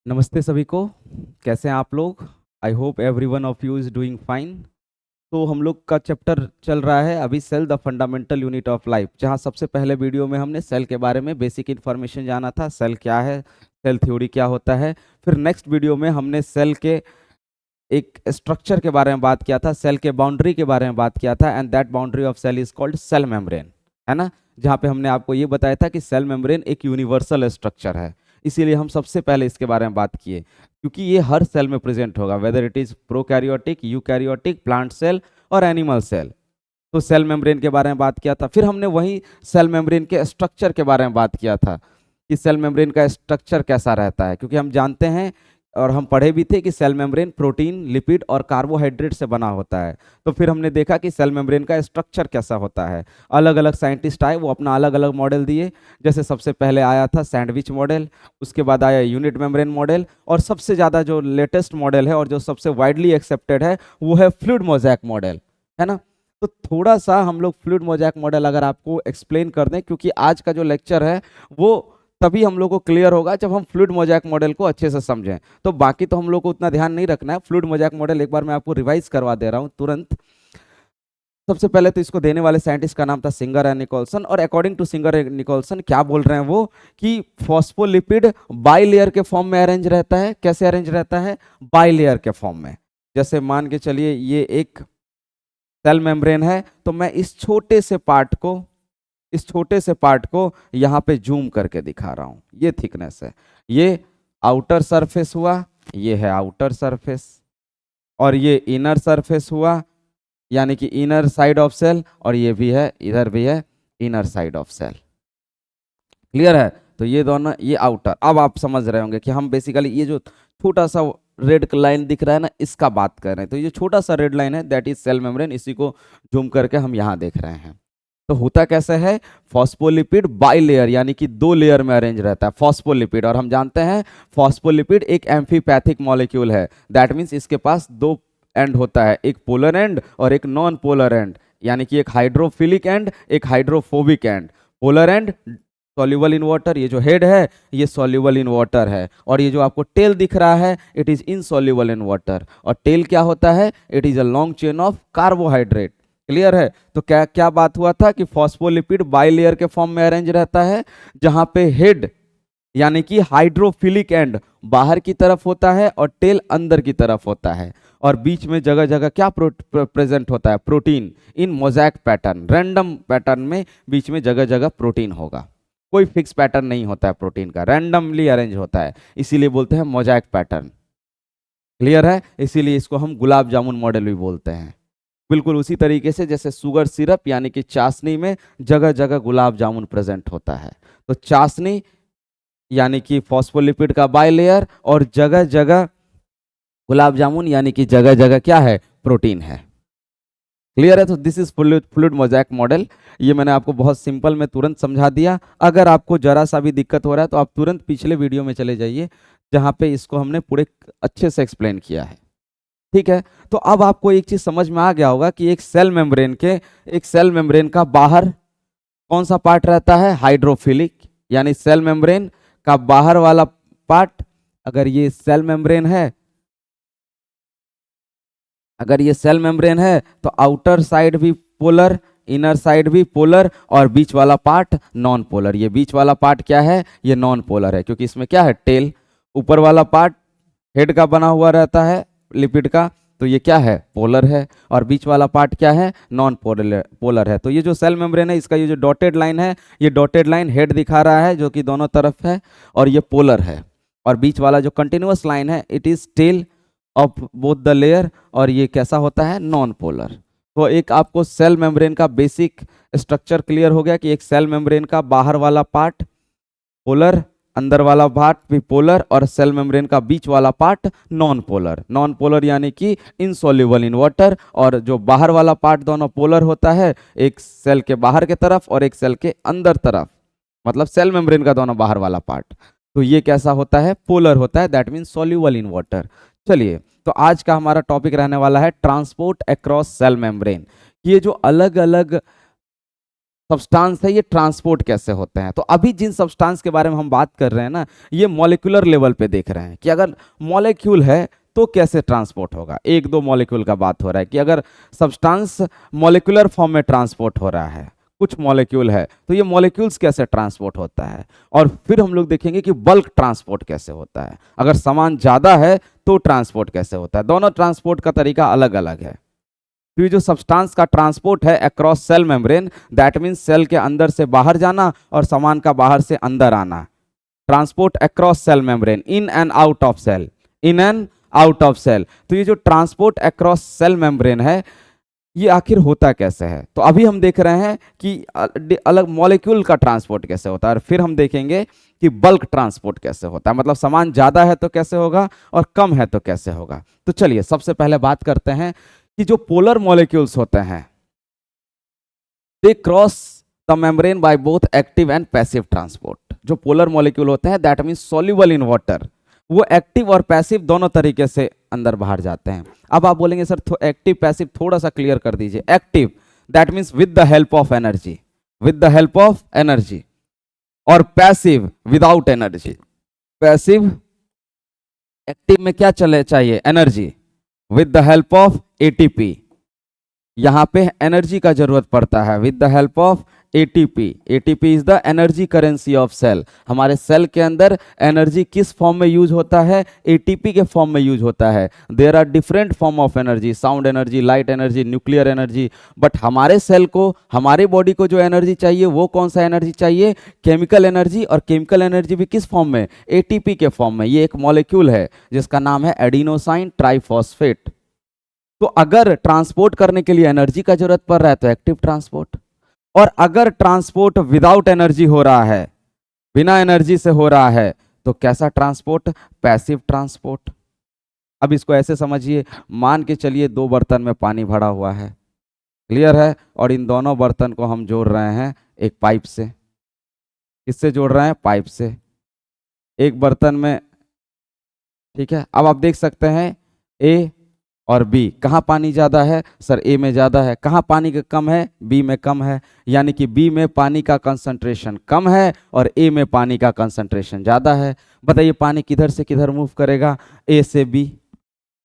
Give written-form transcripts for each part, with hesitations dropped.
नमस्ते सभी को। कैसे हैं आप लोग? I hope every one of you is doing fine. तो हम लोग का चैप्टर चल रहा है अभी cell the fundamental unit of life, जहां सबसे पहले वीडियो में हमने सेल के बारे में बेसिक इन्फॉर्मेशन जाना था, सेल क्या है, सेल थ्योरी क्या होता है। फिर नेक्स्ट वीडियो में हमने सेल के एक स्ट्रक्चर के बारे में बात किया था, सेल के बाउंड्री के बारे में बात किया था, and that boundary of cell is called cell membrane, है ना। जहाँ पे हमने आपको ये बताया था कि सेल मेम्ब्रेन एक यूनिवर्सल स्ट्रक्चर है, इसीलिए हम सबसे पहले इसके बारे में बात किए, क्योंकि ये हर सेल में प्रेजेंट होगा, whether it is prokaryotic, eukaryotic, plant cell और एनिमल सेल। तो सेल मेम्ब्रेन के बारे में बात किया था। फिर हमने वही सेल मेम्ब्रेन के स्ट्रक्चर के बारे में बात किया था कि सेल मेम्ब्रेन का स्ट्रक्चर कैसा रहता है, क्योंकि हम जानते हैं और हम पढ़े भी थे कि सेल मेम्ब्रेन प्रोटीन, लिपिड और कार्बोहाइड्रेट से बना होता है। तो फिर हमने देखा कि सेल मेम्ब्रेन का स्ट्रक्चर कैसा होता है। अलग अलग साइंटिस्ट आए, वो अपना अलग अलग मॉडल दिए। जैसे सबसे पहले आया था सैंडविच मॉडल, उसके बाद आया यूनिट मेम्ब्रेन मॉडल, और सबसे ज़्यादा जो लेटेस्ट मॉडल है और जो सबसे वाइडली एक्सेप्टेड है वो है फ्लूइड मोज़ेक मॉडल, है ना। तो थोड़ा सा हम लोग फ्लूइड मोज़ेक मॉडल अगर आपको एक्सप्लेन कर दें, क्योंकि आज का जो लेक्चर है वो तभी हम लोग को क्लियर होगा जब हम फ्लूइड मोज़ेक मॉडल को अच्छे से समझें। तो बाकी तो हम लोग को उतना ध्यान नहीं रखना है। फ्लूइड मोज़ेक मॉडल एक बार मैं आपको रिवाइज करवा दे रहा हूँ तुरंत। सबसे पहले तो इसको देने वाले साइंटिस्ट का नाम था सिंगर एंड निकोलसन, और according to Singer and Nicolson क्या बोल रहे हैं वो कि फॉस्फोलिपिड बाइलेयर के फॉर्म में अरेंज रहता है। कैसे अरेंज रहता है? बाइलेयर के फॉर्म में। जैसे मान के चलिए ये एक सेल मेम्ब्रेन है, तो मैं इस छोटे से पार्ट को यहाँ पे जूम करके दिखा रहा हूँ। ये थिकनेस है, ये आउटर सरफेस हुआ, ये है आउटर सरफेस, और ये इनर सरफेस हुआ, यानी कि इनर साइड ऑफ सेल, और ये भी है, इधर भी है inner side of cell. Clear है? तो ये दोनों, ये आउटर। अब आप समझ रहे होंगे कि हम बेसिकली ये जो छोटा सा रेड लाइन दिख रहा है ना, इसका बात कर रहे हैं। तो ये छोटा सा रेड लाइन है, दैट इज सेल मेम्ब्रेन। इसी को जूम करके हम यहाँ देख रहे हैं। तो होता कैसे है? फॉस्फोलिपिड बाइलेयर, यानी कि दो लेयर में अरेंज रहता है फॉस्फोलिपिड। और हम जानते हैं फॉस्फोलिपिड एक एम्फीपैथिक मॉलिक्यूल है, दैट मीन्स इसके पास दो एंड होता है, एक पोलर एंड और एक नॉन पोलर एंड, यानी कि एक हाइड्रोफिलिक एंड, एक hydrophobic and. Polar and soluble in water, ये जो हेड है ये सॉल्युबल इन वाटर है, और ये जो आपको टेल दिख रहा है it is insoluble in water. और टेल क्या होता है? It is a long chain of carbohydrate. Clear है? तो क्या क्या बात हुआ था कि फॉस्फोलिपिड बाइलेयर के फॉर्म में अरेंज रहता है, जहां पे हेड यानी कि हाइड्रोफिलिक एंड बाहर की तरफ होता है और टेल अंदर की तरफ होता है, और बीच में जगह जगह क्या प्रेजेंट होता है? प्रोटीन। इन मोज़ेक पैटर्न, रैंडम पैटर्न में बीच में जगह जगह प्रोटीन होगा। कोई फिक्स पैटर्न नहीं होता है प्रोटीन का, रैंडमली अरेंज होता है, इसीलिए बोलते हैं मोज़ेक पैटर्न। क्लियर है? इसीलिए इसको हम गुलाब जामुन मॉडल भी बोलते हैं। बिल्कुल उसी तरीके से जैसे शुगर सिरप यानी कि चाशनी में जगह जगह गुलाब जामुन प्रेजेंट होता है। तो चाशनी यानी कि फॉस्फोलिपिड का बाइलेयर, और जगह जगह गुलाब जामुन यानी कि जगह जगह क्या है? प्रोटीन है। क्लियर है? तो this is fluid mosaic model. ये मैंने आपको बहुत सिंपल में तुरंत समझा दिया। अगर आपको जरा सा भी दिक्कत हो रहा है तो आप तुरंत पिछले वीडियो में चले जाइए, जहां पे इसको हमने पूरे अच्छे से एक्सप्लेन किया है। ठीक है? तो अब आपको एक चीज समझ में आ गया होगा कि एक सेल मेम्ब्रेन का बाहर कौन सा पार्ट रहता है? हाइड्रोफिलिक। यानी सेल मेम्ब्रेन का बाहर वाला पार्ट, अगर ये सेल मेम्ब्रेन है, तो आउटर साइड भी पोलर, इनर साइड भी पोलर, और बीच वाला पार्ट नॉन पोलर। ये बीच वाला पार्ट क्या है? ये नॉन पोलर है, क्योंकि इसमें क्या है? टेल। ऊपर वाला पार्ट हेड का बना हुआ रहता है, लिपिड का, तो ये क्या है? पोलर है। और बीच वाला पार्ट क्या है? नॉन पोलर है। तो ये जो सेल मेम्ब्रेन है, इसका ये जो डॉटेड लाइन है, ये डॉटेड लाइन हेड दिखा रहा है जो कि दोनों तरफ है, और ये पोलर है। और बीच वाला जो कंटिन्यूअस लाइन है it is tail of both the layer, और ये कैसा होता है? Non polar. तो एक आपको सेल मेम्ब्रेन का बेसिक स्ट्रक्चर क्लियर हो गया कि एक सेल मेम्ब्रेन का बाहर वाला पार्ट पोलर, अंदर वाला पार्ट भी पोलर, और सेल मेम्ब्रेन का बीच वाला part non polar. Non polar यानी कि इनसॉल्युबल इन वाटर, और जो बाहर वाला पार्ट दोनों पोलर होता है, एक सेल के बाहर के तरफ और एक सेल के अंदर तरफ, मतलब सेल मेम्ब्रेन का दोनों बाहर वाला पार्ट। तो ये कैसा होता है? पोलर होता है, that means soluble in water. चलिए, तो आज का हमारा टॉपिक रहने वाला है ट्रांसपोर्ट अक्रॉस सेल मेम्ब्रेन। ये जो अलग अलग सब्सटेंस है, ये ट्रांसपोर्ट कैसे होते हैं। तो अभी जिन सब्सटेंस के बारे में हम बात कर रहे हैं ना, ये मॉलिक्यूलर लेवल पे देख रहे हैं कि अगर मॉलिक्यूल है तो कैसे ट्रांसपोर्ट होगा। एक दो मॉलिक्यूल का बात हो रहा है कि अगर सब्सटेंस मॉलिक्यूलर फॉर्म में ट्रांसपोर्ट हो रहा है, कुछ मॉलिक्यूल है, तो ये मॉलिक्यूल्स कैसे ट्रांसपोर्ट होता है। और फिर हम लोग देखेंगे कि बल्क ट्रांसपोर्ट कैसे होता है, अगर सामान ज़्यादा है तो ट्रांसपोर्ट कैसे होता है। दोनों ट्रांसपोर्ट का तरीका अलग अलग है। तो ये जो सब्सटेंस का ट्रांसपोर्ट है across cell membrane, that means cell के अंदर से बाहर जाना और सामान का बाहर से अंदर आना। Transport across cell membrane, in and out of cell, in and out of cell. तो ये जो ट्रांसपोर्ट अक्रॉस सेल मेम्ब्रेन है, ये आखिर होता कैसे है। तो अभी हम देख रहे हैं कि अलग मॉलिक्यूल का ट्रांसपोर्ट कैसे होता है, और फिर हम देखेंगे कि बल्क ट्रांसपोर्ट कैसे होता है, मतलब सामान ज्यादा है तो कैसे होगा और कम है तो कैसे होगा। तो चलिए सबसे पहले बात करते हैं कि जो पोलर मॉलिक्यूल्स होते हैं, they cross the membrane by both active and passive transport. जो पोलर मॉलिक्यूल होते हैं that means soluble in water, वो एक्टिव और पैसिव दोनों तरीके से अंदर बाहर जाते हैं। अब आप बोलेंगे सर एक्टिव पैसिव थोड़ा सा क्लियर कर दीजिए। Active that means with the help of energy, with the help of energy, और passive without energy. Passive, active में क्या चले चाहिए, energy, with the help of ATP, यहां पे एनर्जी का जरूरत पड़ता है, with the help of ATP. ATP is the energy currency of cell. हमारे सेल के अंदर एनर्जी किस फॉर्म में यूज होता है, एटीपी के फॉर्म में यूज होता है। There are different form of energy, sound energy, light energy, nuclear energy, but हमारे सेल को, हमारे बॉडी को जो एनर्जी चाहिए वो कौन सा एनर्जी चाहिए, केमिकल एनर्जी। और केमिकल एनर्जी भी किस फॉर्म में, एटीपी के फॉर्म में। ये एक मॉलिक्यूल है जिसका नाम है एडिनोसाइन ट्राइफॉस्फेट। तो अगर ट्रांसपोर्ट करने के लिए एनर्जी का जरूरत पड़ रहा है तो एक्टिव ट्रांसपोर्ट, और अगर ट्रांसपोर्ट विदाउट एनर्जी हो रहा है, बिना एनर्जी से हो रहा है, तो कैसा ट्रांसपोर्ट, पैसिव ट्रांसपोर्ट। अब इसको ऐसे समझिए, मान के चलिए दो बर्तन में पानी भरा हुआ है, क्लियर है, और इन दोनों बर्तन को हम जोड़ रहे हैं एक पाइप से। किससे जोड़ रहे हैं, पाइप से, एक बर्तन में, ठीक है। अब आप देख सकते हैं ए और बी, कहाँ पानी ज़्यादा है, सर ए में ज़्यादा है। कहाँ पानी का कम है, बी में कम है। यानी कि बी में पानी का कंसंट्रेशन कम है और ए में पानी का कंसंट्रेशन ज़्यादा है। बताइए पानी किधर से किधर मूव करेगा, ए से बी।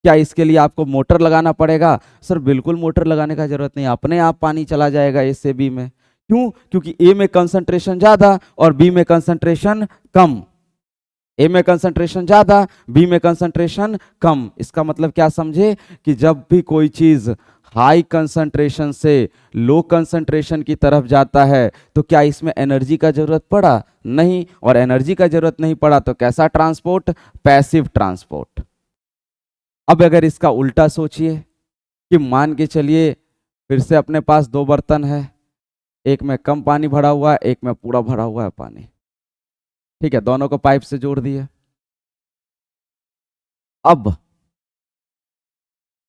क्या इसके लिए आपको मोटर लगाना पड़ेगा, सर बिल्कुल मोटर लगाने का जरूरत नहीं, अपने आप पानी चला जाएगा ए से बी में। क्यों, क्योंकि ए में कंसंट्रेशन ज़्यादा और बी में कंसंट्रेशन कम। ए में कंसंट्रेशन ज्यादा, बी में कंसंट्रेशन कम। इसका मतलब क्या समझे कि जब भी कोई चीज हाई कंसंट्रेशन से लो कंसंट्रेशन की तरफ जाता है तो क्या इसमें एनर्जी का जरूरत पड़ा, नहीं। और एनर्जी का जरूरत नहीं पड़ा तो कैसा ट्रांसपोर्ट, पैसिव ट्रांसपोर्ट। अब अगर इसका उल्टा सोचिए कि मान के चलिए फिर से अपने पास दो बर्तन है, एक में कम पानी भरा हुआ है, एक में पूरा भरा हुआ है पानी, ठीक है। दोनों को पाइप से जोड़ दिए। अब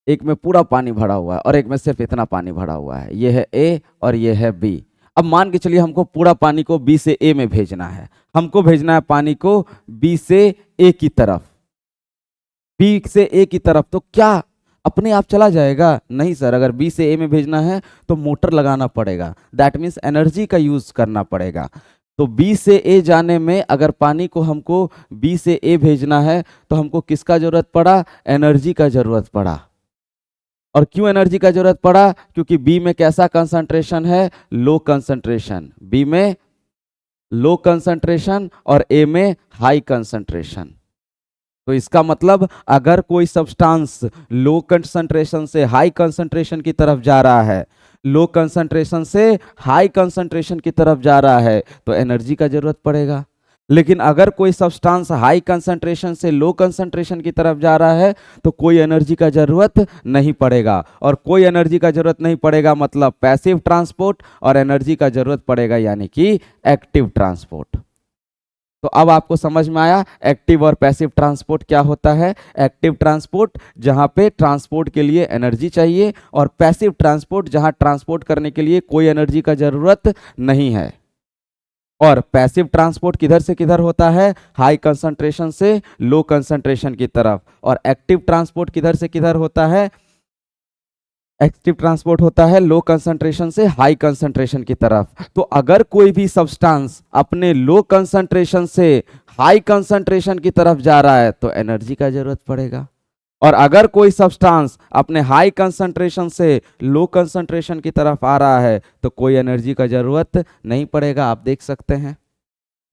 एक में पूरा पानी भरा हुआ है और एक में सिर्फ इतना पानी भरा हुआ है, ये है ए और ये है बी। अब मान के चलिए हमको पूरा पानी को बी से ए में भेजना है, हमको भेजना है पानी को बी से ए की तरफ, बी से ए की तरफ। तो क्या अपने आप चला जाएगा, नहीं सर। अगर बी से ए में भेजना है तो मोटर लगाना पड़ेगा, दैट मीन्स एनर्जी का यूज करना पड़ेगा। तो बी से ए जाने में अगर पानी को हमको बी से ए भेजना है तो हमको किसका जरूरत पड़ा, एनर्जी का जरूरत पड़ा। और क्यों एनर्जी का जरूरत पड़ा, क्योंकि बी में कैसा कंसंट्रेशन है, लो कंसंट्रेशन। बी में लो कंसंट्रेशन और ए में हाई कंसंट्रेशन। तो इसका मतलब अगर कोई सब्सटेंस लो कंसंट्रेशन से हाई कंसंट्रेशन की तरफ जा रहा है, लो कंसंट्रेशन से हाई कंसंट्रेशन की तरफ जा रहा है तो एनर्जी का जरूरत पड़ेगा। लेकिन अगर कोई सब्सटेंस हाई कंसंट्रेशन से लो कंसंट्रेशन की तरफ जा रहा है तो कोई एनर्जी का जरूरत नहीं पड़ेगा। और कोई एनर्जी का जरूरत नहीं पड़ेगा मतलब पैसिव ट्रांसपोर्ट, और एनर्जी का जरूरत पड़ेगा यानी कि एक्टिव ट्रांसपोर्ट। तो अब आपको समझ में आया एक्टिव और पैसिव ट्रांसपोर्ट क्या होता है। एक्टिव ट्रांसपोर्ट जहां पे ट्रांसपोर्ट के लिए एनर्जी चाहिए, और पैसिव ट्रांसपोर्ट जहां ट्रांसपोर्ट करने के लिए कोई एनर्जी का जरूरत नहीं है। और पैसिव ट्रांसपोर्ट किधर से किधर होता है, हाई कंसंट्रेशन से लो कंसंट्रेशन की तरफ। और एक्टिव ट्रांसपोर्ट किधर से किधर होता है, एक्टिव ट्रांसपोर्ट होता है लो कंसंट्रेशन से हाई कंसंट्रेशन की तरफ। तो अगर कोई भी सब्सटेंस अपने लो कंसंट्रेशन से हाई कंसंट्रेशन की तरफ जा रहा है तो एनर्जी का जरूरत पड़ेगा, और अगर कोई सब्सटेंस अपने हाई कंसंट्रेशन से लो कंसंट्रेशन की तरफ आ रहा है तो कोई एनर्जी का जरूरत नहीं पड़ेगा। आप देख सकते हैं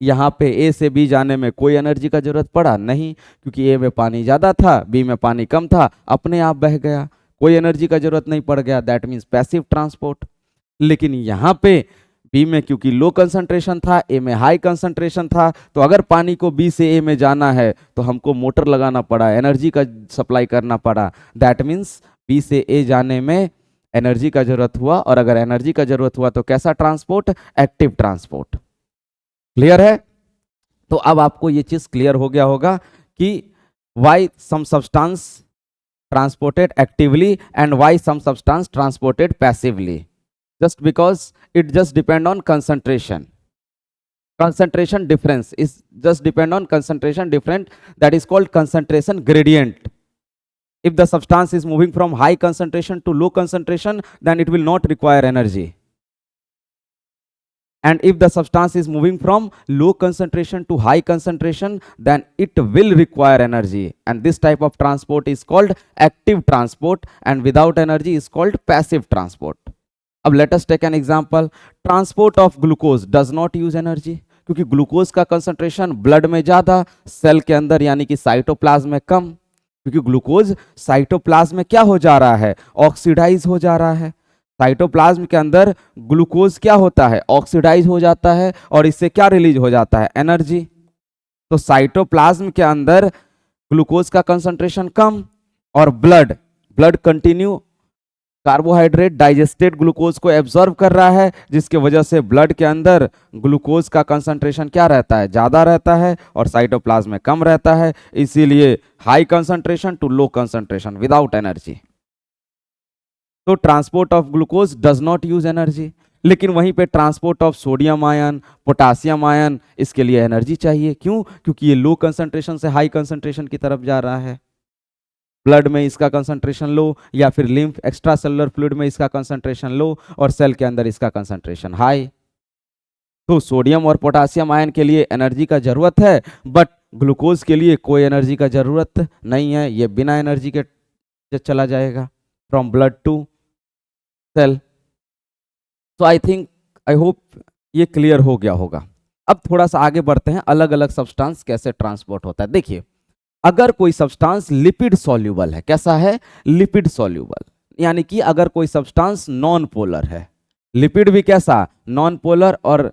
यहाँ पे ए से बी जाने में कोई एनर्जी का जरूरत पड़ा नहीं, क्योंकि ए में पानी ज़्यादा था, बी में पानी कम था, अपने आप बह गया, कोई एनर्जी का जरूरत नहीं पड़ गया। That means passive transport. लेकिन यहाँ पे बी में क्योंकि लो कंसंट्रेशन था, ए में हाई कंसंट्रेशन था, तो अगर पानी को बी से ए में जाना है तो हमको मोटर लगाना पड़ा, एनर्जी का सप्लाई करना पड़ा। दैट मीन्स बी से ए जाने में एनर्जी का जरूरत हुआ, और अगर एनर्जी का जरूरत हुआ तो कैसा ट्रांसपोर्ट? Active transport. क्लियर है? तो अब आपको ये चीज क्लियर हो गया होगा कि why some substance transported actively and why some substance transported passively, just because it just depend on concentration. Concentration difference is just depend on concentration different, that is called concentration gradient. If the substance is moving from high concentration to low concentration, then it will not require energy. And if the substance is moving from low concentration to high concentration, then it will require energy, and this type of transport is called active transport, and without energy is called passive transport. अब let us take an example. Transport of glucose does not use energy, क्योंकि glucose का concentration blood में ज्यादा, cell के अंदर यानी कि cytoplasm में कम, क्योंकि ग्लूकोज साइटोप्लाज्म में क्या हो जा रहा है? ऑक्सीडाइज हो जा रहा है। साइटोप्लाज्म के अंदर ग्लूकोज क्या होता है? ऑक्सीडाइज हो जाता है, और इससे क्या रिलीज हो जाता है? एनर्जी। तो साइटोप्लाज्म के अंदर ग्लूकोज का कंसंट्रेशन कम, और blood continue carbohydrate digested glucose को एब्जॉर्ब कर रहा है, जिसके वजह से ब्लड के अंदर ग्लूकोज का कंसंट्रेशन क्या रहता है? ज्यादा रहता है, और साइटोप्लाज्म में कम रहता है। इसीलिए high concentration to low concentration without energy. तो transport of glucose does not use energy. लेकिन वहीं पे transport of sodium ion, potassium ion, इसके लिए एनर्जी चाहिए। क्यों? क्योंकि ये लो कंसंट्रेशन से हाई कंसंट्रेशन की तरफ जा रहा है। ब्लड में इसका कंसंट्रेशन लो, या फिर लिम्फ एक्स्ट्रा सेलुलर फ्लूइड में इसका कंसंट्रेशन लो, और सेल के अंदर इसका कंसंट्रेशन हाई। तो सोडियम और पोटासियम आयन के लिए एनर्जी का जरूरत है, बट ग्लूकोज के लिए कोई एनर्जी का जरूरत नहीं है, ये बिना एनर्जी के चला जाएगा फ्रॉम ब्लड टू सेल। तो आई होप ये क्लियर हो गया होगा। अब थोड़ा सा आगे बढ़ते हैं, अलग अलग सब्सटेंस कैसे ट्रांसपोर्ट होता है। देखिए, अगर कोई सब्सटेंस लिपिड सॉल्यूबल है, कैसा है? लिपिड सॉल्यूबल, यानी कि अगर कोई सब्सटेंस नॉन पोलर है, लिपिड भी कैसा? नॉन पोलर, और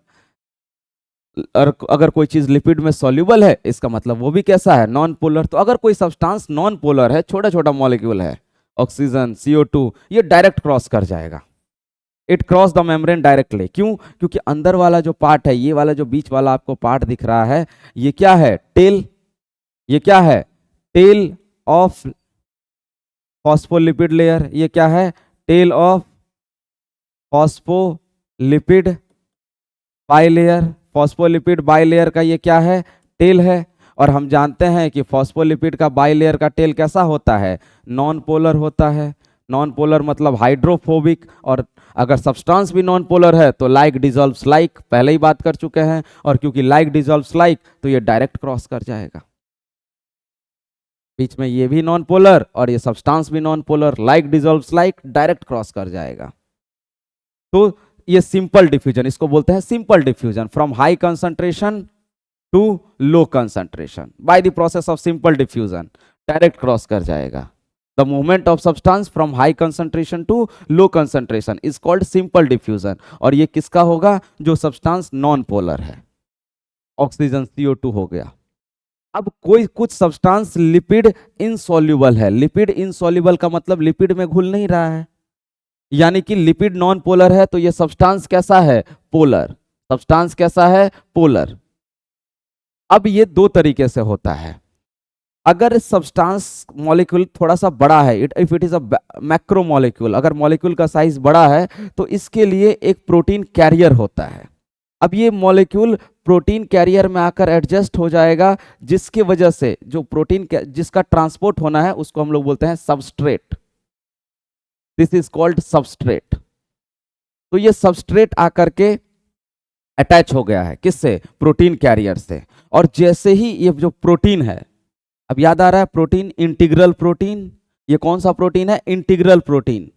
अगर कोई चीज लिपिड में सॉल्यूबल है, इसका मतलब वो भी कैसा है? Non polar. तो अगर कोई सब्सटेंस नॉन पोलर है, छोटा छोटा मॉलिक्यूल है, ऑक्सीजन, CO2, ये डायरेक्ट क्रॉस कर जाएगा। It cross the membrane directly. क्यों? क्योंकि अंदर वाला जो पार्ट है, ये वाला जो बीच वाला आपको पार्ट दिख रहा है, ये क्या है? टेल। ये क्या है? Tail of phospholipid layer. ये क्या है? Tail of phospholipid bilayer. Phospholipid bilayer का ये क्या है? टेल है। और हम जानते हैं कि फॉस्फोलिपिड का बाइलेयर का टेल कैसा होता है? नॉन पोलर होता है। नॉन पोलर मतलब हाइड्रोफोबिक, और अगर सब्सटेंस भी नॉन पोलर है तो लाइक डिजॉल्व्स लाइक, पहले ही बात कर चुके हैं। और क्योंकि लाइक डिजॉल्व्स लाइक, तो ये डायरेक्ट क्रॉस कर जाएगा। बीच में ये भी नॉन पोलर और ये सब्सटेंस भी non polar, like dissolves like, direct cross कर जाएगा। तो ये सिंपल डिफ्यूजन, इसको बोलते हैं simple diffusion, from high concentration to low concentration by the process of simple diffusion, direct cross कर जाएगा। The movement of substance from high concentration to low concentration is called simple diffusion. और ये किसका होगा? जो सब्सटेंस नॉन पोलर है। Oxygen, CO2 हो गया। अब कोई कुछ सब्सटेंस लिपिड इनसॉल्युबल है। लिपिड इनसॉल्युबल का मतलब लिपिड में घुल नहीं रहा है, यानी कि लिपिड नॉन पोलर है, तो ये सब्सटेंस कैसा है? पोलर। सब्सटेंस कैसा है? पोलर। अब ये दो तरीके से होता है। अगर सब्सटेंस मॉलिक्यूल थोड़ा सा बड़ा है, if it is a macro molecule, अगर मॉलिक्यूल का साइज बड़ा है, तो इसके लिए एक प्रोटीन कैरियर होता है। अब ये मॉलिक्यूल प्रोटीन कैरियर में आकर एडजस्ट हो जाएगा, जिसकी वजह से जो प्रोटीन जिसका ट्रांसपोर्ट होना है उसको हम लोग बोलते हैं substrate. This is called substrate. तो ये सबस्ट्रेट आकर के अटैच हो गया है किससे? प्रोटीन कैरियर से। और जैसे ही ये जो प्रोटीन है, अब याद आ रहा है प्रोटीन, इंटीग्रल प्रोटीन, ये कौन सा प्रोटीन है? इंटीग्रल प्रोटीन,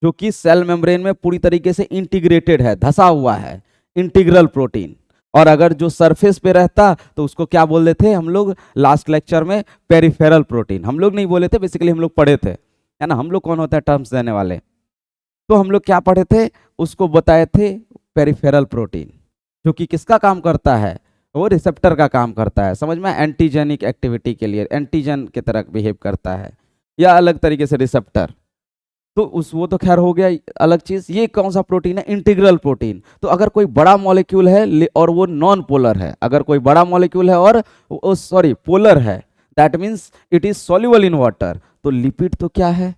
जो कि सेल मेम्ब्रेन में पूरी तरीके से इंटीग्रेटेड है, धसा हुआ है, इंटीग्रल प्रोटीन। और अगर जो सरफेस पे रहता तो उसको क्या बोल देते हम लोग लास्ट लेक्चर में? Peripheral protein. हम लोग नहीं बोले थे, बेसिकली हम लोग पढ़े थे, है ना। हम लोग कौन होता है टर्म्स देने वाले? तो हम लोग क्या पढ़े थे? उसको बताए थे पेरिफेरल प्रोटीन, जो कि किसका काम करता है? वो रिसेप्टर का काम करता है, समझ में? एंटीजेनिक एक्टिविटी के लिए एंटीजन की तरह बिहेव करता है, या अलग तरीके से रिसेप्टर। तो उस वो तो खैर हो गया अलग चीज। ये कौन सा प्रोटीन है? Integral protein. तो अगर कोई बड़ा मॉलिक्यूल है और वो नॉन पोलर है, अगर कोई बड़ा मॉलिक्यूल है और सॉरी पोलर है, that means it is soluble in water. तो लिपिड तो क्या है?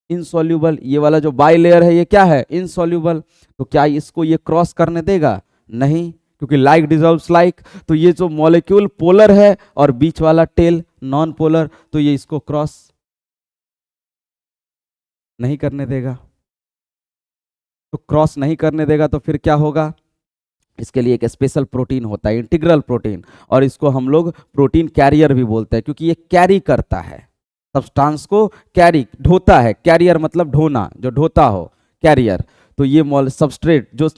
इनसॉल्युबल। ये वाला जो बाई लेयर है ये क्या है? इनसॉल्युबल। तो क्या इसको ये क्रॉस करने देगा? नहीं, क्योंकि लाइक डिजॉल्व्स लाइक। तो ये जो मॉलिक्यूल पोलर है और बीच वाला टेल नॉन पोलर, तो ये इसको क्रॉस नहीं करने देगा। तो क्रॉस नहीं करने देगा तो फिर क्या होगा? इसके लिए एक स्पेशल प्रोटीन होता है, इंटीग्रल प्रोटीन, और इसको हम लोग प्रोटीन कैरियर भी बोलते हैं, क्योंकि ये कैरी करता है सब्सटेंस को, कैरी ढोता है। कैरियर मतलब ढोना, जो ढोता हो, कैरियर। तो ये सबस्ट्रेट, जो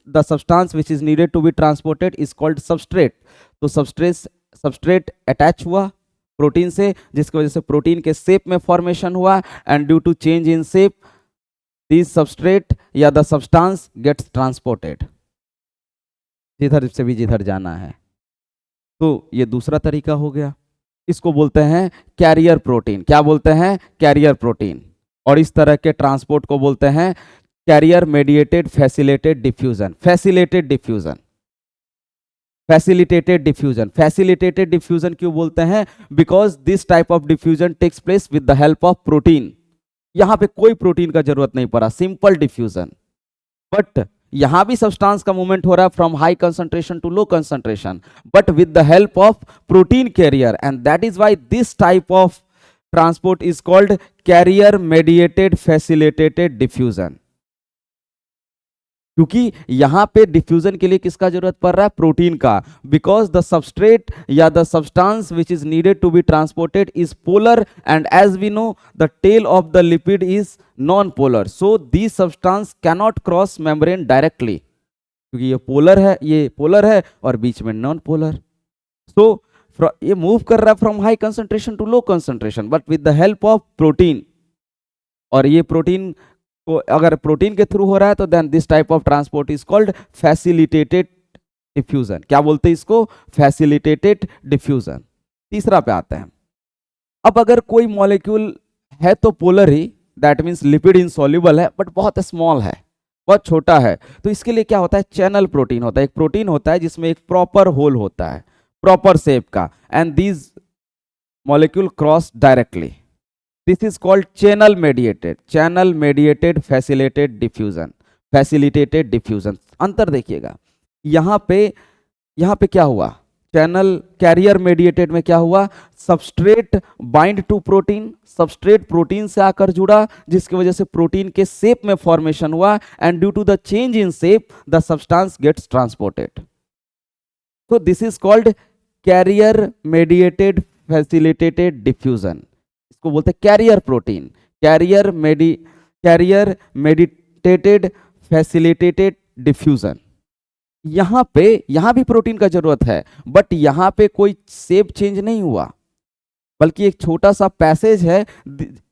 the substance which is needed to be transported is called substrate. तो सबस्ट्रेट अटैच हुआ प्रोटीन से, जिसकी वजह से प्रोटीन के शेप में फॉर्मेशन हुआ, and due to change in shape this substrate या द सब्सटेंस गेट्स ट्रांसपोर्टेड, जिधर से भी जिधर जाना है। तो ये दूसरा तरीका हो गया। इसको बोलते हैं कैरियर प्रोटीन। क्या बोलते हैं? Carrier protein. और इस तरह के ट्रांसपोर्ट को बोलते हैं carrier mediated facilitated diffusion. Facilitated diffusion, facilitated diffusion. Facilitated diffusion क्यों बोलते हैं? Because this type of diffusion takes place with the help of protein. यहां पे कोई प्रोटीन का जरूरत नहीं पड़ा, सिंपल डिफ्यूजन। बट यहां भी सब्सटेंस का मूवमेंट हो रहा है from high concentration to low concentration, but with the help of protein carrier, and that is why this type of transport is called carrier mediated facilitated diffusion. क्योंकि यहां पे diffusion के लिए किसका जरूरत पड़ रहा है? प्रोटीन का। बिकॉज द सबस्ट्रेट या the substance which is needed to be transported is polar, and as we know the tail of the lipid is non polar, so this substance cannot cross membrane directly, क्योंकि ये polar है और बीच में non polar. सो ये move कर रहा है from high concentration to low concentration, but with the help of protein. और ये प्रोटीन को अगर प्रोटीन के थ्रू हो रहा है तो then this type of transport is called facilitated diffusion. क्या बोलते हैं इसको? Facilitated diffusion. तीसरा पे आते हैं। अब अगर कोई मॉलिक्यूल है तो polar he, that means lipid insoluble है, बट बहुत स्मॉल है, बहुत छोटा है, तो इसके लिए क्या होता है? चैनल प्रोटीन होता है। एक प्रोटीन होता है जिसमें एक प्रॉपर होल होता है, प्रॉपर शेप का, and these molecule cross directly. This is called channel mediated facilitated diffusion, facilitated diffusion. अंतर देखिएगा, यहाँ पे क्या हुआ? चैनल कैरियर मेडिएटेड में क्या हुआ? Substrate bind to protein, substrate protein से आकर जुड़ा, जिसकी वजह से प्रोटीन के शेप में फॉर्मेशन हुआ, and due to the change in shape the substance gets transported. तो this is called carrier mediated facilitated diffusion. इसको बोलते हैं carrier protein, carrier meditated facilitated diffusion. यहां भी प्रोटीन का जरूरत है, बट यहां पे कोई शेप चेंज नहीं हुआ, बल्कि एक छोटा सा पैसेज है,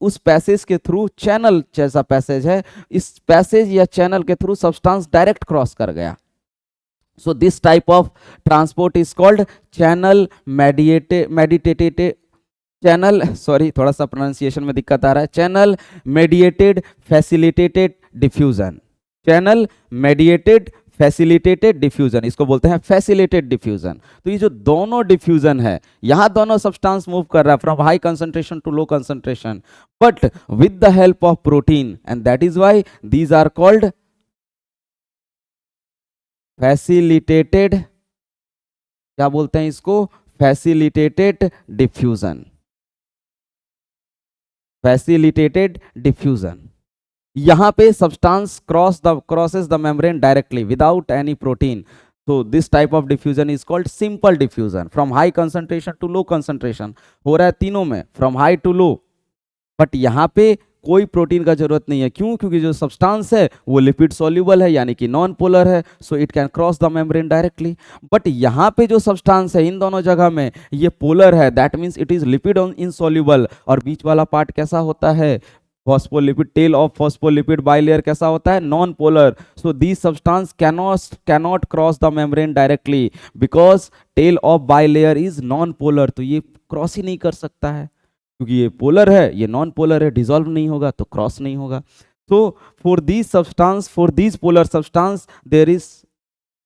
उस पैसेज के थ्रू, चैनल जैसा पैसेज है, इस पैसेज या चैनल के थ्रू सब्सटेंस डायरेक्ट क्रॉस कर गया। So this type of transport is called channel meditated channel, sorry थोड़ा सा प्रोनाउंसिएशन में दिक्कत आ रहा है, channel mediated facilitated diffusion. Channel mediated facilitated diffusion, इसको बोलते हैं फैसिलिटेटेड डिफ्यूजन। तो ये जो दोनों डिफ्यूजन है, यहां दोनों सब्सटेंस मूव कर रहा है from high concentration to low concentration, but with the help of protein, and that is why these are called facilitated, क्या बोलते हैं इसको? Facilitated diffusion, facilitated diffusion. यहाँ पे substance crosses the membrane directly without any protein. तो this type of diffusion is called simple diffusion. From high concentration to low concentration हो रहा है तीनों में, from high to low. But यहाँ पे कोई प्रोटीन का जरूरत नहीं है. क्यों? क्योंकि जो सब्सटेंस है वो लिपिड सॉल्युबल है, यानी कि नॉन पोलर है, so it can cross the membrane directly. But यहाँ पे जो सब्सटेंस है इन दोनों जगह में ये पोलर है, that means it is lipid insoluble. और बीच वाला पार्ट कैसा होता है? Phospholipid, tail of phospholipid bilayer कैसा होता है? Non polar. So this substance cannot cross the membrane directly because tail of bilayer is non polar. तो ये क्रॉस ही नहीं कर सकता है क्योंकि ये पोलर है, ये नॉन पोलर है, डिसॉल्व नहीं होगा तो क्रॉस नहीं होगा. तो for these substance, for these polar substance there is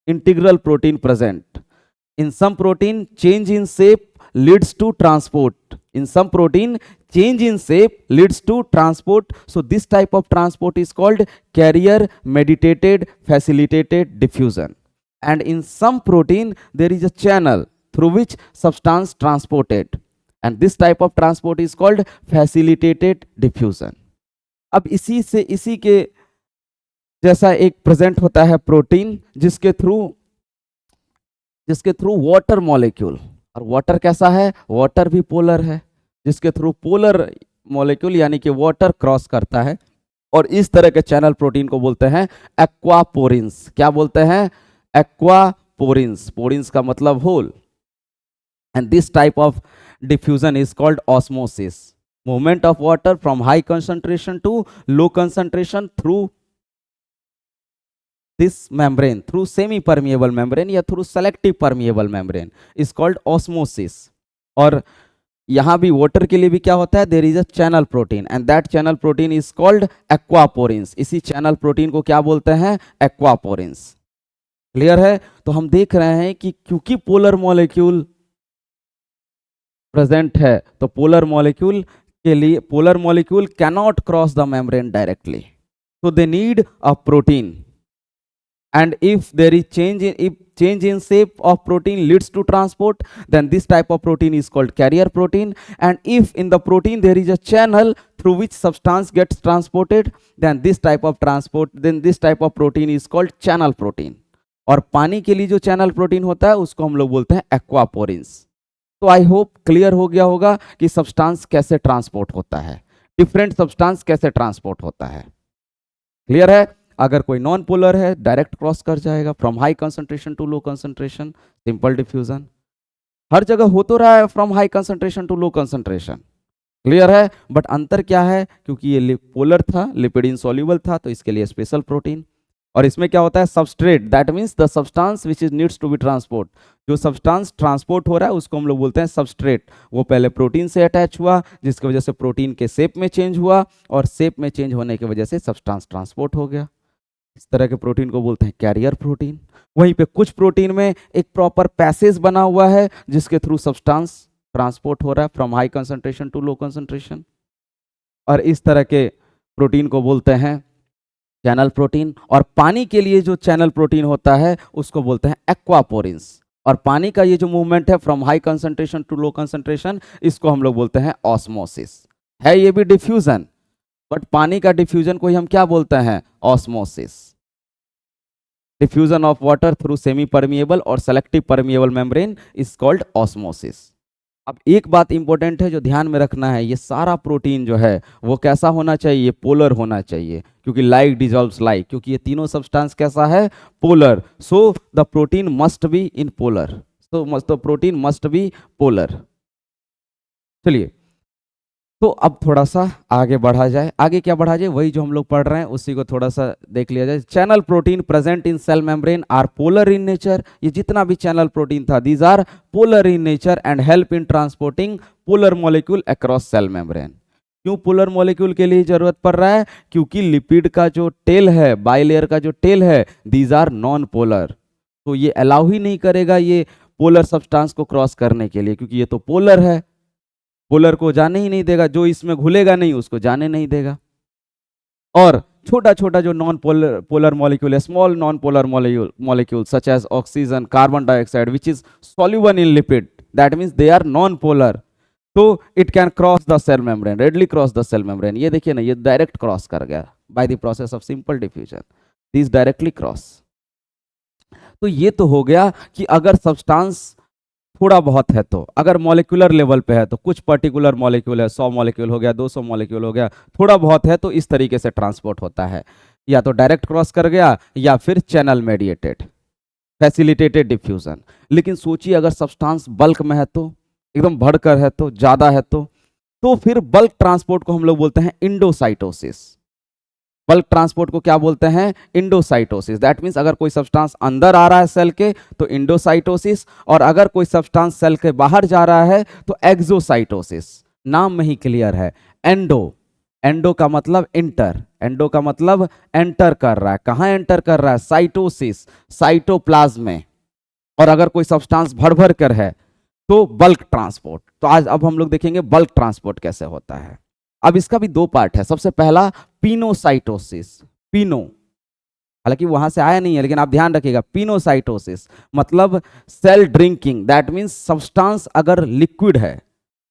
integral protein present. In some protein, change in shape leads to transport. In some protein, change in shape leads to transport. So this type of transport is called carrier mediated facilitated diffusion. And in some protein, there is a channel through which substance transported. And this type of transport is called facilitated diffusion. अब इसी के जैसा एक present होता है protein जिसके through water molecule. और water कैसा है? वाटर भी पोलर है, जिसके थ्रू पोलर मॉलिक्यूल यानी कि वाटर क्रॉस करता है. और इस तरह के चैनल प्रोटीन को बोलते हैं एक्वापोरिन्स. क्या बोलते हैं? एक्वापोरिन्स. पोरिन्स का मतलब hole. And this type of diffusion is called osmosis. Movement of water from high concentration to low concentration through this membrane, through semi permeable membrane या through selective permeable membrane is called osmosis. और यहाँ भी water के लिए भी क्या होता है? there is a channel protein and that channel protein is called aquaporins. इसी channel protein को क्या बोलते हैं? aquaporins. क्लियर है? तो हम देख रहे हैं कि क्योंकि पोलर मॉलिक्यूल प्रेजेंट है तो पोलर मॉलिक्यूल के लिए polar molecule cannot cross the membrane directly, so they need a protein. And if there is change in shape of protein leads to transport, then this type of protein is called carrier protein. And if in the protein there is a channel through which substance gets transported, then this type of protein is called channel protein. और पानी के लिए जो channel protein होता है उसको हम लोग बोलते हैं एक्वापोरिन्स. तो आई होप क्लियर हो गया होगा कि सब्सटेंस कैसे ट्रांसपोर्ट होता है, डिफरेंट सब्सटेंस कैसे ट्रांसपोर्ट होता है. क्लियर है? अगर कोई नॉन पोलर है डायरेक्ट क्रॉस कर जाएगा from high concentration to low concentration, simple diffusion. हर जगह हो तो रहा है from high concentration to low concentration. Clear है? बट अंतर क्या है? क्योंकि ये पोलर था, लिपिड इनसॉल्युबल था, तो इसके लिए स्पेशल प्रोटीन. और इसमें क्या होता है? Substrate, that means the substance which is needs to be transport. जो सब्सटेंस ट्रांसपोर्ट हो रहा है उसको हम लोग बोलते हैं सबस्ट्रेट. वो पहले प्रोटीन से अटैच हुआ जिसकी वजह से प्रोटीन के शेप में चेंज हुआ और शेप में चेंज होने की वजह से सब्सटेंस ट्रांसपोर्ट हो गया. इस तरह के प्रोटीन को बोलते हैं कैरियर प्रोटीन. वहीं पे कुछ प्रोटीन में एक प्रॉपर पैसेज बना हुआ है जिसके थ्रू सब्सटेंस ट्रांसपोर्ट हो रहा है from high concentration to low concentration. और इस तरह के प्रोटीन को बोलते हैं चैनल प्रोटीन. और पानी के लिए जो चैनल प्रोटीन होता है उसको बोलते हैं एक्वापोरिन्स. और पानी का ये जो मूवमेंट है from high concentration to low concentration, इसको हम लोग बोलते हैं ऑस्मोसिस. है ये भी डिफ्यूजन, बट पानी का डिफ्यूजन को ही हम क्या बोलते हैं? Osmosis. Diffusion of water through semi permeable और selective permeable membrane is called osmosis. अब एक बात इंपॉर्टेंट है जो ध्यान में रखना है, ये सारा प्रोटीन जो है वो कैसा होना चाहिए? पोलर होना चाहिए, क्योंकि लाइक डिजॉल्व्स लाइक, क्योंकि ये तीनों सब्सटेंस कैसा है? Polar. So the protein must be in polar. So protein must be polar. चलिए, तो अब थोड़ा सा आगे बढ़ा जाए. आगे क्या बढ़ा जाए? वही जो हम लोग पढ़ रहे हैं उसी को थोड़ा सा देख लिया जाए. Channel protein present in cell membrane are polar in nature. ये जितना भी चैनल प्रोटीन था these are polar in nature and help in transporting polar molecule across cell membrane. क्यों पोलर मॉलिक्यूल के लिए जरूरत पड़ रहा है? क्योंकि लिपिड का जो टेल है, बाइलेयर का जो टेल है, दीज आर नॉन पोलर. तो ये अलाउ ही नहीं करेगा ये पोलर सब्सटेंस को क्रॉस करने के लिए, क्योंकि ये तो पोलर है, पोलर को जाने ही नहीं देगा. जो इसमें घुलेगा नहीं उसको जाने नहीं देगा. और छोटा छोटा जो नॉन पोलर मॉलिक्यूल है, small non polar molecule such as oxygen, carbon dioxide which is soluble in lipid, that means they are non polar. तो it can cross the cell membrane, readily cross the cell membrane. ये देखिए ना, ये direct cross कर गया. by the process of simple diffusion. These directly cross. तो ये तो हो गया कि अगर सब्सटेंस थोड़ा बहुत है, तो अगर मॉलिक्यूलर लेवल पे है तो कुछ पर्टिकुलर मॉलिक्यूल है, 100 मॉलिक्यूल हो गया, 200 मॉलिक्यूल हो गया, थोड़ा बहुत है तो इस तरीके से ट्रांसपोर्ट होता है, या तो डायरेक्ट क्रॉस कर गया या फिर चैनल मेडिएटेड फैसिलिटेटेड डिफ्यूजन। लेकिन सोचिए अगर सब्सटेंस बल्क में है, तो एकदम बढ़कर है, तो ज्यादा है, तो फिर बल्क ट्रांसपोर्ट को हम लोग बोलते हैं इंडोसाइटोसिस। बल्क ट्रांसपोर्ट को क्या बोलते हैं? इंडोसाइटोसिस। दैट मीन्स अगर कोई सब्सटेंस अंदर आ रहा है सेल के तो इंडोसाइटोसिस, और अगर कोई सब्सटेंस सेल के बाहर जा रहा है तो एक्सोसाइटोसिस। नाम में ही क्लियर है, एंडो। एंडो का मतलब इंटर, एंडो का मतलब एंटर कर रहा है। कहां एंटर कर रहा है? साइटोसिस, साइटोप्लाज्म में। और अगर कोई सब्सटेंस भर भर कर है तो बल्क ट्रांसपोर्ट। तो आज अब हम लोग देखेंगे बल्क ट्रांसपोर्ट कैसे होता है। अब इसका भी दो पार्ट है। सबसे पहला पिनोसाइटोसिस। पिनो हालांकि वहां से आया नहीं है, लेकिन आप ध्यान रखिएगा, पिनोसाइटोसिस मतलब cell drinking. That means substance अगर लिक्विड है,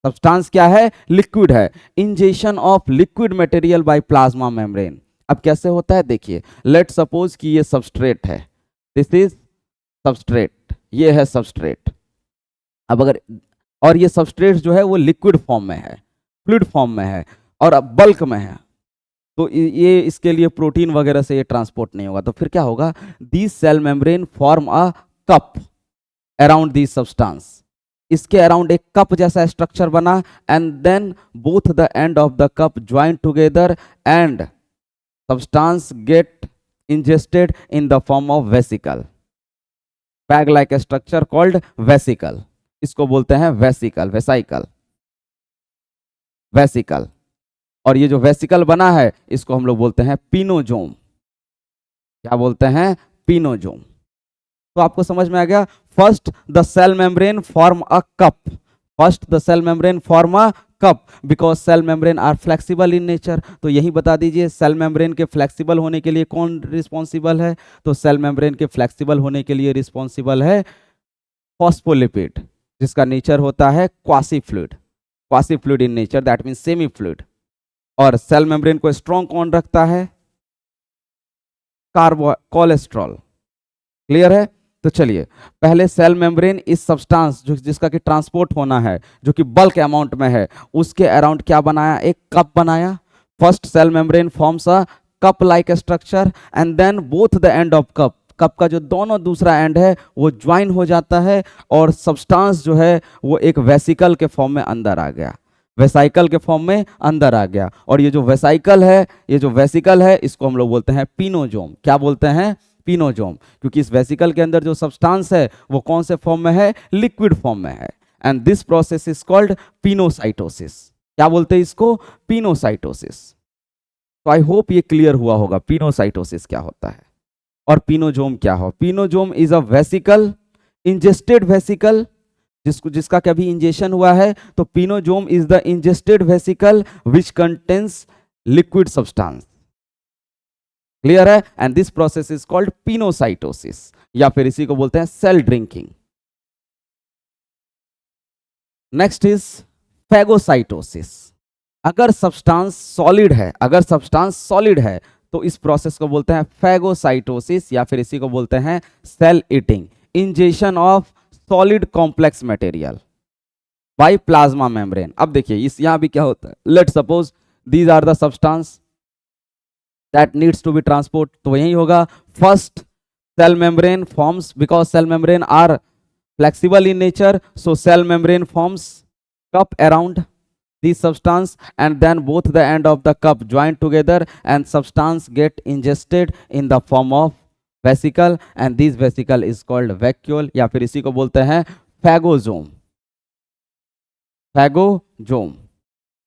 सब्सटेंस क्या है? लिक्विड है। Injection of liquid material by plasma membrane. अब कैसे होता है देखिए, लेट सपोज कि ये सबस्ट्रेट है, दिस इज सबस्ट्रेट, ये है सबस्ट्रेट। अब अगर, और ये सबस्ट्रेट जो है वो लिक्विड फॉर्म में है, फ्लूइड फॉर्म में है, और अब बल्क में है, तो ये इसके लिए प्रोटीन वगैरह से ये ट्रांसपोर्ट नहीं होगा। तो फिर क्या होगा? This cell membrane form a cup around this substance. इसके अराउंड एक कप जैसा स्ट्रक्चर बना, and then both the end of the cup join together and substance get ingested in the form of vesicle. Bag like structure called vesicle, इसको बोलते हैं vesicle, vesicle, vesicle. और ये जो वेसिकल बना है इसको हम लोग बोलते हैं पिनोजोम। क्या बोलते हैं? पिनोजोम। तो आपको समझ में आ गया। First the cell membrane form a cup, first the cell membrane form a cup because cell membrane are flexible in nature. तो यही बता दीजिए, सेल मेम्ब्रेन के फ्लेक्सिबल होने के लिए कौन रिस्पॉन्सिबल है? तो सेल मेम्ब्रेन के फ्लेक्सिबल होने के लिए रिस्पॉन्सिबल है फॉस्फोलिपिड, जिसका नेचर होता है quasi fluid, quasi fluid in nature, that means semi fluid. और सेल मेम्ब्रेन को स्ट्रॉन्ग कौन रखता है? कोलेस्ट्रॉल। क्लियर है? तो चलिए, पहले सेल मेम्ब्रेन इस सब्सटेंस जो जिसका कि ट्रांसपोर्ट होना है, जो कि बल्क अमाउंट में है, उसके अराउंड क्या बनाया? एक कप बनाया। First cell membrane forms a cup like structure, and then both the end of cup, cup का जो दोनों दूसरा एंड है वो ज्वाइन हो जाता है, और सब्सटेंस जो है वो एक वेसिकल के फॉर्म में अंदर आ गया, वेसाइकल के फॉर्म में अंदर आ गया। और ये जो वेसाइकल है, ये जो वेसिकल है, इसको हम लोग बोलते हैं पिनोजोम। क्या बोलते हैं? पिनोजोम। क्योंकि इस वेसिकल के अंदर जो सब्सटेंस है वो कौन से फॉर्म में है? लिक्विड फॉर्म में है। And this process is called pinocytosis. क्या बोलते हैं इसको? पिनोसाइटोसिस। तो आई होप ये क्लियर हुआ होगा पिनोसाइटोसिस क्या होता है और पिनोजोम क्या हो। Pinosome is a vesicle, ingested vesicle, जिसका कभी इंजेक्शन हुआ है। तो pinosome is the ingested vesicle which contains liquid substance. Clear है? And this process is called pinocytosis, या फिर इसी को बोलते हैं cell drinking. Next is phagocytosis. अगर सब्सटेंस सॉलिड है, अगर सब्सटेंस सॉलिड है तो इस प्रोसेस को बोलते हैं फैगोसाइटोसिस, या फिर इसी को बोलते हैं cell eating, injection of solid complex material by plasma membrane. अब देखिए इस यहां भी क्या होता है, let suppose these are the substance that needs to be transport. तो यही होगा, first cell membrane forms, because cell membrane are flexible in nature, so cell membrane forms cup around this substance, and then both the end of the cup join together and substance get ingested in the form of vesicle, and this vesicle is called vacuole, या फिर इसी को बोलते हैं फैगोजोम। फैगोजोम।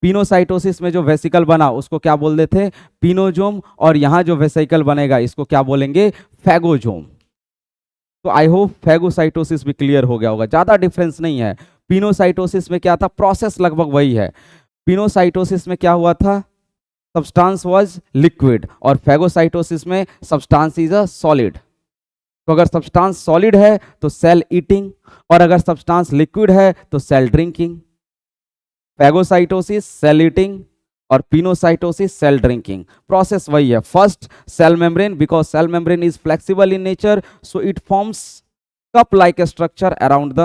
Pinocytosis में जो vesicle बना उसको क्या बोल देते थे? पिनोजोम। और यहां जो वेसिकल बनेगा इसको क्या बोलेंगे? फैगोजोम। तो आई होप फैगोसाइटोसिस भी क्लियर हो गया होगा, ज्यादा डिफरेंस नहीं है। पिनोसाइटोसिस में क्या था? प्रोसेस लगभग वही है। पिनोसाइटोसिस में क्या हुआ था? सब्सटेंस वाज लिक्विड, और फैगोसाइटोसिस में सब्सटेंस इज अ सॉलिड। तो अगर सब्सटेंस सॉलिड है तो सेल ईटिंग, और अगर सब्सटेंस लिक्विड है तो cell drinking. Phagocytosis cell eating, और पिनोसाइटोसिस सेल ड्रिंकिंग। प्रोसेस वही है, first cell membrane, because cell membrane is flexible in nature, so it forms cup like structure around the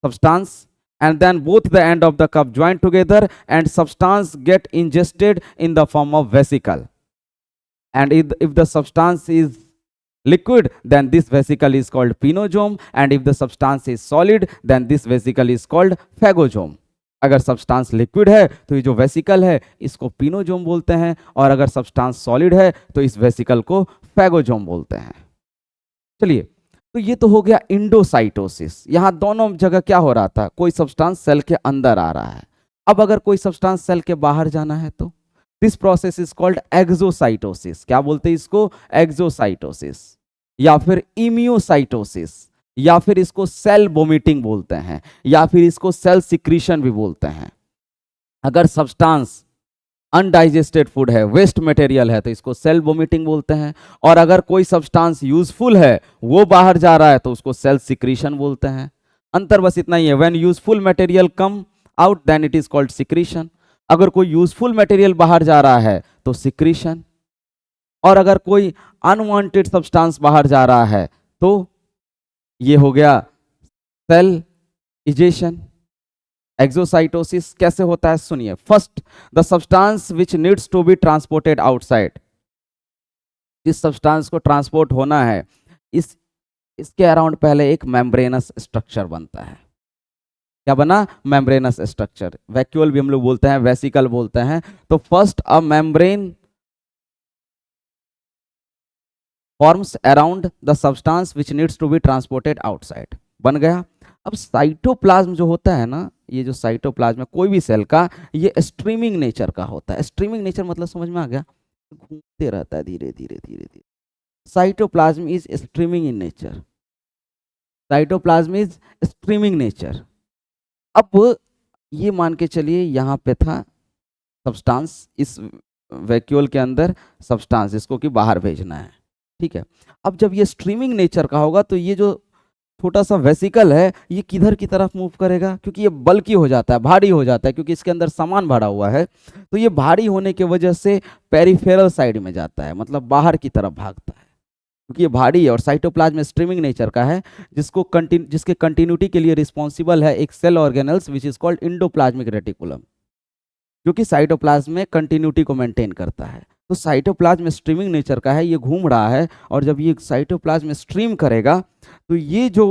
substance, and then both the end of the cup join together and substance get ingested in the form of vesicle. And if the substance is liquid, then this vesicle is called pinosome, and if the substance is solid, then this vesicle is called phagosome. अगर substance liquid है तो ये जो vesicle है इसको पिनोजोम बोलते हैं, और अगर सब्सटेंस सॉलिड है तो इस वेसिकल को फैगोजोम बोलते हैं। चलिए, तो ये तो हो गया इंडोसाइटोसिस। यहां दोनों जगह क्या हो रहा था, कोई सब्सटेंस सेल के अंदर आ रहा है। अब अगर कोई सब्सटेंस सेल के बाहर जाना है तो this process is called exocytosis. क्या बोलते हैं इसको, एक्सोसाइटोसिस, या फिर इम्यूसाइटोसिस, या फिर इसको सेल वोमिटिंग बोलते हैं, या फिर इसको सेल सिक्रीशन भी बोलते हैं। अगर सब्सटेंस अनडाइजेस्टेड फूड है, वेस्ट मटेरियल है, तो इसको सेल वोमिटिंग बोलते हैं। और अगर कोई सब्सटेंस यूजफुल है वो बाहर जा रहा है तो उसको सेल सिक्रीशन बोलते हैं। अंतर बस इतना ही है, when useful material come out then it is called secretion. अगर कोई यूजफुल मटेरियल बाहर जा रहा है तो सिक्रीशन, और अगर कोई अनवांटेड सब्सटेंस बाहर जा रहा है तो ये हो गया सेल इजेशन। एक्सोसाइटोसिस कैसे होता है सुनिए। First, the substance which needs to be transported outside, जिस सब्सटेंस को ट्रांसपोर्ट होना है इसके अराउंड पहले एक मेम्ब्रेनस स्ट्रक्चर बनता है। क्या बना, मेम्ब्रेनस स्ट्रक्चर। वैक्यूल भी हम लोग बोलते हैं, वेसिकल बोलते हैं। तो first a membrane forms around the substance which needs to be transported outside, बन गया। अब साइटोप्लाज्म जो होता है ना, ये जो साइटोप्लाज्म है कोई भी सेल का, ये स्ट्रीमिंग नेचर का होता है। स्ट्रीमिंग नेचर मतलब समझ में आ गया, घूमते रहता है धीरे धीरे धीरे धीरे। Cytoplasm is streaming in nature, cytoplasm is streaming nature. अब ये मान के चलिए यहाँ पे था सब्सटेंस, इस वैक्यूल के अंदर सब्सटेंस, इसको कि बाहर भेजना है, ठीक है। अब जब ये स्ट्रीमिंग नेचर का होगा तो ये जो छोटा सा वेसिकल है ये किधर की तरफ मूव करेगा, क्योंकि ये बल्की हो जाता है, भारी हो जाता है, क्योंकि इसके अंदर सामान भरा हुआ है। तो ये भारी होने की वजह से पेरिफेरल साइड में जाता है, मतलब बाहर की तरफ भागता है, क्योंकि ये भारी है। और साइटोप्लाज्म स्ट्रीमिंग नेचर का है, जिसके कंटिन्यूटी के लिए रिस्पॉन्सिबल है एक cell organelles which is called endoplasmic reticulum, जो कि साइटोप्लाज्म में कंटिन्यूटी को मेंटेन करता है। तो साइटोप्लाज्म स्ट्रीमिंग नेचर का है, ये घूम रहा है, और जब ये साइटोप्लाज्म स्ट्रीम करेगा तो ये जो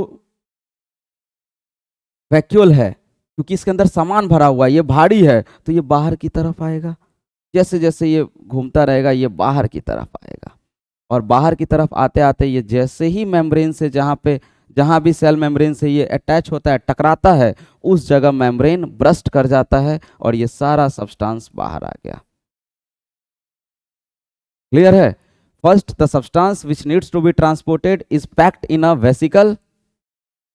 वैक्यूल है, क्योंकि इसके अंदर सामान भरा हुआ है, ये भारी है, तो ये बाहर की तरफ आएगा। जैसे जैसे ये घूमता रहेगा ये बाहर की तरफ आएगा, और बाहर की तरफ आते आते ये जैसे ही मेम्ब्रेन से जहाँ भी सेल मेम्ब्रेन से ये अटैच होता है, टकराता है, उस जगह मेम्ब्रेन ब्रस्ट कर जाता है और ये सारा सब्सटेंस बाहर आ गया। क्लियर है। First, the substance which needs to be transported is packed in a vesicle,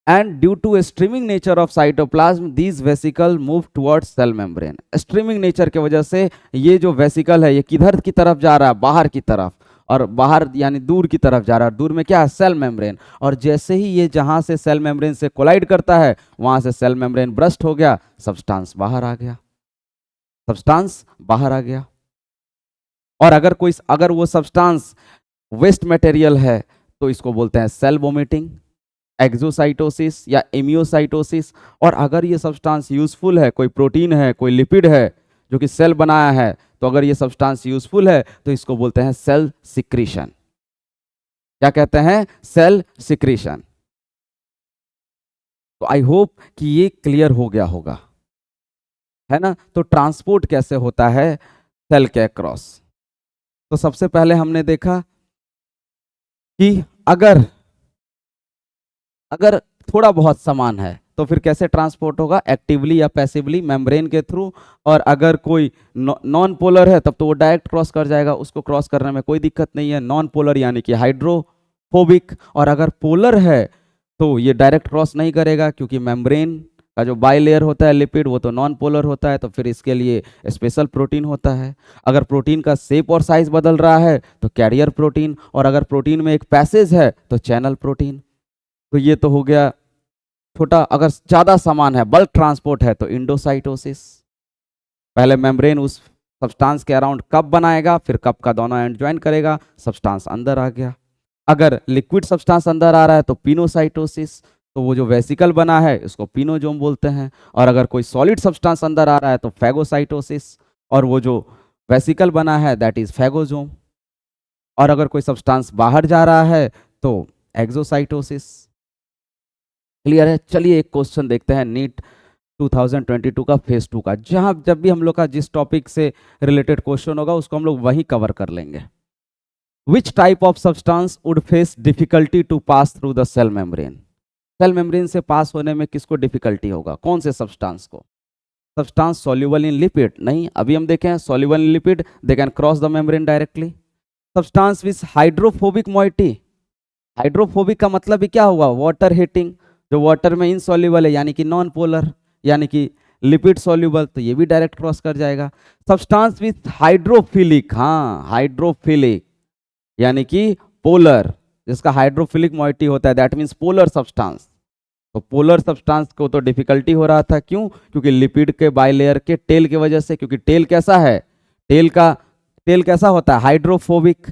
and due to a streaming nature of cytoplasm these vesicle move towards cell membrane। streaming nature के वजह से ये जो vesicle है ये किधर की तरफ जा रहा है, बाहर की तरफ, और बाहर यानी दूर की तरफ जा रहा है। दूर में क्या है, सेल मेम्ब्रेन। और जैसे ही ये जहाँ से सेल मेम्ब्रेन से कोलाइड करता है वहाँ से सेल मेम्ब्रेन ब्रस्ट हो गया, सब्सटेंस बाहर आ गया, सब्सटेंस बाहर आ गया। और अगर वो सब्सटेंस वेस्ट मटेरियल है तो इसको बोलते हैं सेल वोमिटिंग, एक्सोसाइटोसिस या इम्यूसाइटोसिस। और अगर ये सब्सटेंस यूजफुल है, कोई प्रोटीन है, कोई लिपिड है जो कि सेल बनाया है, तो अगर ये सब्सटेंस यूजफुल है तो इसको बोलते हैं सेल सिक्रीशन। क्या कहते हैं, सेल सिक्रीशन। तो आई होप कि ये क्लियर हो गया होगा, है ना। तो ट्रांसपोर्ट कैसे होता है सेल के अक्रॉस। तो सबसे पहले हमने देखा कि अगर थोड़ा बहुत सामान है तो फिर कैसे ट्रांसपोर्ट होगा, एक्टिवली या पैसिवली, मेम्ब्रेन के थ्रू। और अगर कोई नॉन पोलर है तब तो वो डायरेक्ट क्रॉस कर जाएगा, उसको क्रॉस करने में कोई दिक्कत नहीं है, नॉन पोलर यानी कि हाइड्रोफोबिक। और अगर पोलर है तो ये डायरेक्ट क्रॉस नहीं करेगा, क्योंकि मेम्ब्रेन का जो बाइलेयर होता है लिपिड वो तो नॉन पोलर होता है, तो फिर इसके लिए स्पेशल प्रोटीन होता है। अगर प्रोटीन का शेप और साइज बदल रहा है तो कैरियर प्रोटीन, और अगर प्रोटीन में एक पैसेज है तो चैनल प्रोटीन। तो ये तो हो गया छोटा। अगर ज़्यादा सामान है, बल्क ट्रांसपोर्ट है, तो इंडोसाइटोसिस। पहले मेम्ब्रेन उस सब्सटेंस के अराउंड कप बनाएगा, फिर कप का दोनों एंड ज्वाइन करेगा, सब्सटेंस अंदर आ गया। अगर लिक्विड सब्सटेंस अंदर आ रहा है तो पिनोसाइटोसिस, तो वो जो वेसिकल बना है उसको पिनोजोम बोलते हैं। और अगर कोई सॉलिड सब्सटेंस अंदर आ रहा है तो फैगोसाइटोसिस, और वो जो वेसिकल बना है दैट इज फैगोजोम। और अगर कोई सब्सटेंस बाहर जा रहा है तो एक्सोसाइटोसिस। क्लियर है? चलिए एक क्वेश्चन देखते हैं नीट 2022 का फेज 2 का, जहां जब भी हम लोग का जिस टॉपिक से रिलेटेड क्वेश्चन होगा उसको हम लोग वहीं कवर कर लेंगे। Which type of substance would face difficulty to pass through the cell membrane? Cell membrane से पास होने में किसको डिफिकल्टी होगा? कौन से सब्सटेंस को? Substance soluble in lipid? नहीं, अभी हम देखें soluble in lipid they can cross the membrane directly. Substance with hydrophobic moiety? Hydrophobic का मतलब ही क्या हुआ? वाटर हीटिंग, जो वाटर में इनसॉल्युबल है यानी कि नॉन पोलर, यानी कि लिपिड सॉल्युबल, तो ये भी डायरेक्ट क्रॉस कर जाएगा। सब्सटेंस विथ हाइड्रोफिलिक, हाँ हाइड्रोफिलिक यानी कि पोलर, जिसका हाइड्रोफिलिक मॉइटी होता है दैट मीन्स पोलर सब्सटेंस। तो पोलर सब्सटेंस को तो डिफिकल्टी हो रहा था, क्यों? क्योंकि लिपिड के बाइलेयर के टेल की वजह से, क्योंकि टेल कैसा है? टेल कैसा होता है? हाइड्रोफोबिक,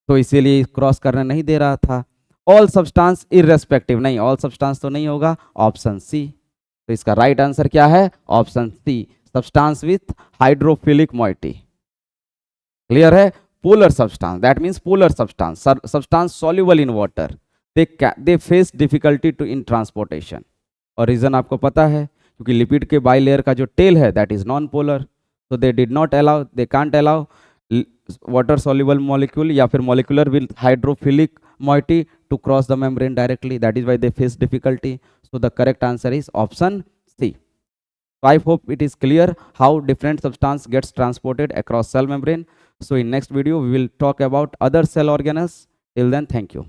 तो इसीलिए क्रॉस करने नहीं दे रहा था। All substance irrespective? नहीं, ऑल सब्सटेंस तो नहीं होगा, ऑप्शन सी। तो इसका राइट आंसर क्या है? Option C, substance with hydrophilic moiety. Clear है? Polar substance that means polar substance soluble in water, they face difficulty to in transportation. और रीजन आपको पता है, क्योंकि लिपिड के बाइलेयर का जो टेल है दैट इज नॉन पोलर, तो they did not allow, they can't allow water soluble molecule या फिर molecular with hydrophilic moiety to cross the membrane directly, that is why they face difficulty. So the correct answer is option C. So I hope it is clear how different substance gets transported across cell membrane. So in next video we will talk about other cell organelles. Till then, thank you.